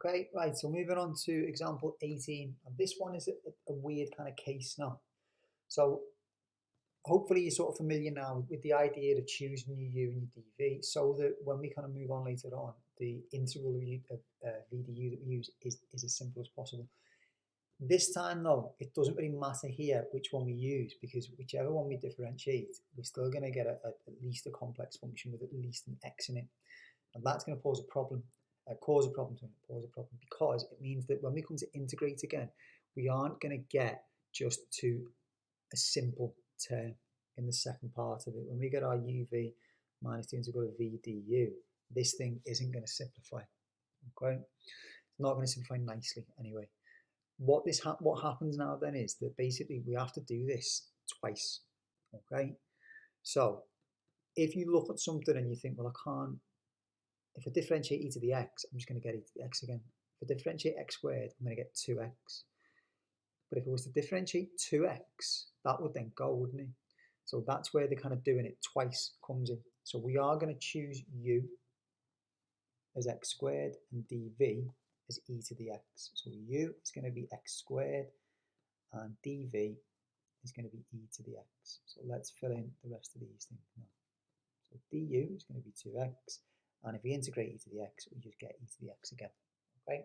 Okay, right, so moving on to example 18. And this one is a weird kind of case now. So hopefully you're sort of familiar now with the idea of choosing your u and your dv, so that when we kind of move on later on, the integral of vdu that we use is as simple as possible. This time though, it doesn't really matter here which one we use, because whichever one we differentiate, we're still going to get at least a complex function with at least an x in it. And that's going to cause a problem, because it means that when we come to integrate again, we aren't going to get just to a simple term in the second part of it. When we get our uv minus the integral of v du, this thing isn't going to simplify. Okay, it's not going to simplify nicely anyway. What happens now then is that basically we have to do this twice. Okay, so if you look at something and you think, well, I can't, if I differentiate e to the x, I'm just going to get e to the x again. If I differentiate x squared, I'm going to get 2x. But if I was to differentiate 2x, that would then go, wouldn't it? So that's where the kind of doing it twice comes in. So we are going to choose u as x squared and dv as e to the x. So u is going to be x squared and dv is going to be e to the x. So let's fill in the rest of these things now. So du is going to be 2x, and if we integrate e to the x, we just get e to the x again. Okay,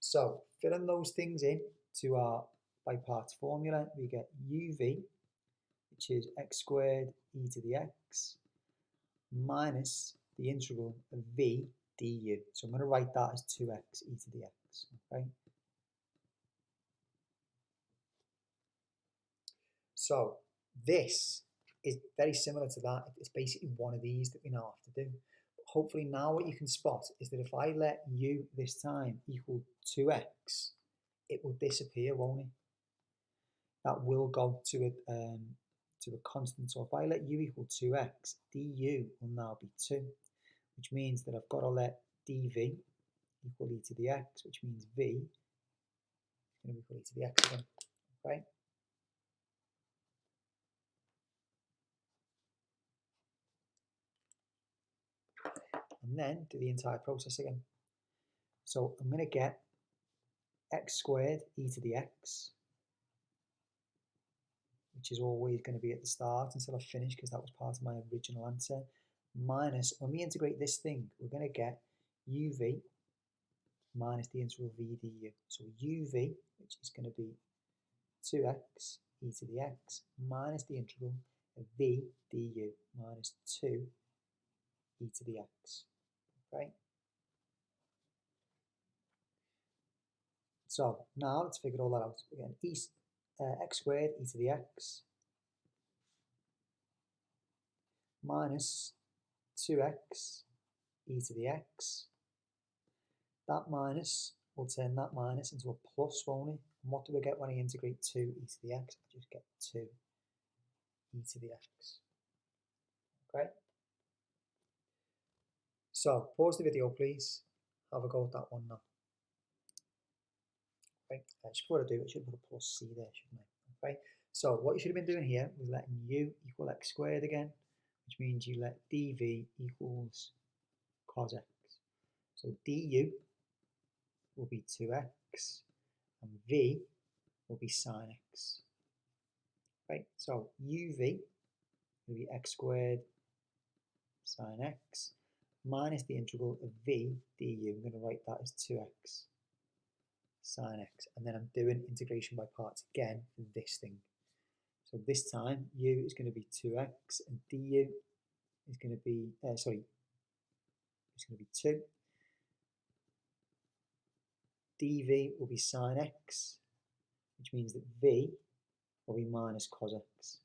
so filling those things in to our by parts formula, we get uv, which is x squared e to the x, minus the integral of v du. So I'm going to write that as 2x e to the x. Okay, so this is very similar to that. It's basically one of these that we now have to do. But hopefully now what you can spot is that if I let u this time equal 2x, it will disappear, won't it? That will go to a constant. So if I let u equal 2x, du will now be 2, which means that I've got to let dv equal e to the x, which means v is going to be equal e to the x again. Okay. And then do the entire process again. So I'm going to get x squared e to the x, which is always going to be at the start until I finish, because that was part of my original answer, minus, when we integrate this thing, we're going to get uv minus the integral v du. So uv, which is going to be 2x e to the x, minus the integral of v du minus 2 e to the x. Okay. So now let's figure all that out. Again, x squared e to the x minus 2x e to the x. That minus will turn that minus into a plus, won't it? And what do we get when I integrate 2 e to the x? I just get 2 e to the x. Okay. So pause the video, please. Have a go at that one now. Okay. Before I do, I should put a plus c there, shouldn't I? Okay. So what you should have been doing here was letting u equal x squared again, which means you let dv equals cos x. So du will be 2x and v will be sine x. Right, so uv will be x squared sine x minus the integral of v du. I'm going to write that as 2x sine x, and then I'm doing integration by parts again for this thing. So this time u is going to be 2x and du is going to be it's going to be 2. dv will be sine x, which means that v will be minus cos x.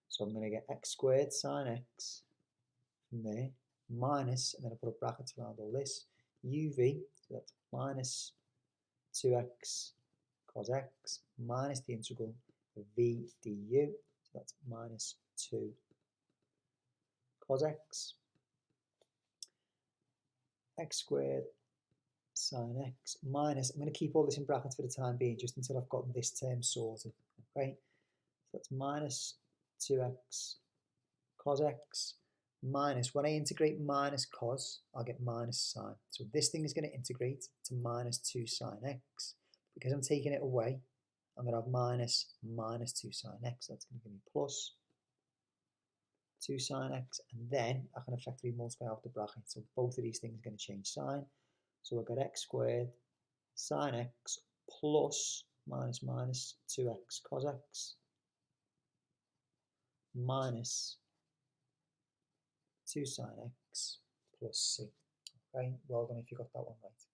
So I'm going to get x squared sine x from there, minus, and then I put a bracket around all this, uv, so that's minus 2x cos x minus the integral of v du, so that's minus 2 cos x, x squared sine x minus, I'm going to keep all this in brackets for the time being, just until I've got this term sorted. Okay, so that's minus 2x cos x minus, when I integrate minus cos, I'll get minus sine. So this thing is going to integrate to minus 2 sine x. Because I'm taking it away, I'm going to have minus 2 sine x. That's going to give me plus 2 sine x. And then I can effectively multiply out the bracket. So both of these things are going to change sign. So I've got x squared sine x plus minus 2x cos x minus 2 sine x plus c. Okay, well done if you got that one right.